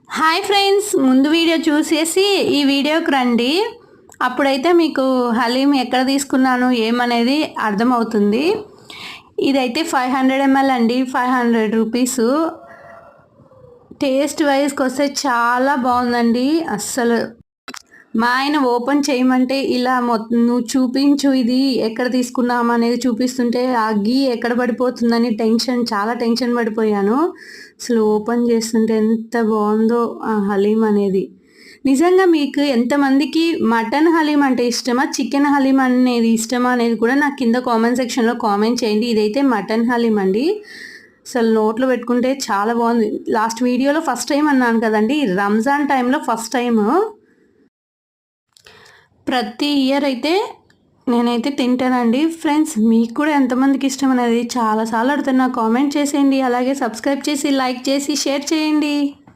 Hi friends, ముందు video చూసేసి ఈ వీడియోకి రండి. అప్పుడైతే మీకు హలీం ఎక్కడ తీసుకున్నాను ఏమనేది అర్థమవుతుంది. ఇదైతే 500 ml అండి, 500 రూపీసు. టేస్ట్ వైజ్కి వస్తే చాలా బాగుందండి. అస్సలు మా ఆయన ఓపెన్ చేయమంటే ఇలా మొత్తం నువ్వు చూపించు ఇది ఎక్కడ తీసుకున్నాం అనేది చూపిస్తుంటే ఆ గీ ఎక్కడ పడిపోతుందని చాలా టెన్షన్ పడిపోయాను. అసలు ఓపెన్ చేస్తుంటే ఎంత బాగుందో ఆ హలీం అనేది. నిజంగా మీకు ఎంతమందికి మటన్ హలీం అంటే ఇష్టమా, చికెన్ హలీం అనేది ఇష్టమా అనేది కూడా నాకు కింద కామెంట్ సెక్షన్లో కామెంట్ చేయండి. ఇదైతే మటన్ హలీం అండి. అసలు నోట్లో పెట్టుకుంటే చాలా బాగుంది. లాస్ట్ వీడియోలో ఫస్ట్ టైం అన్నాను కదండి, రంజాన్ టైంలో ఫస్ట్ టైము. ప్రతి ఇయర్ అయితే నేనైతే తింటానండి. ఫ్రెండ్స్, మీకు కూడా ఎంతమందికి ఇష్టం అనేది చాలాసార్లు అడుగుతున్నా. కామెంట్ చేసేయండి, అలాగే సబ్స్క్రైబ్ చేసి లైక్ చేసి షేర్ చేయండి.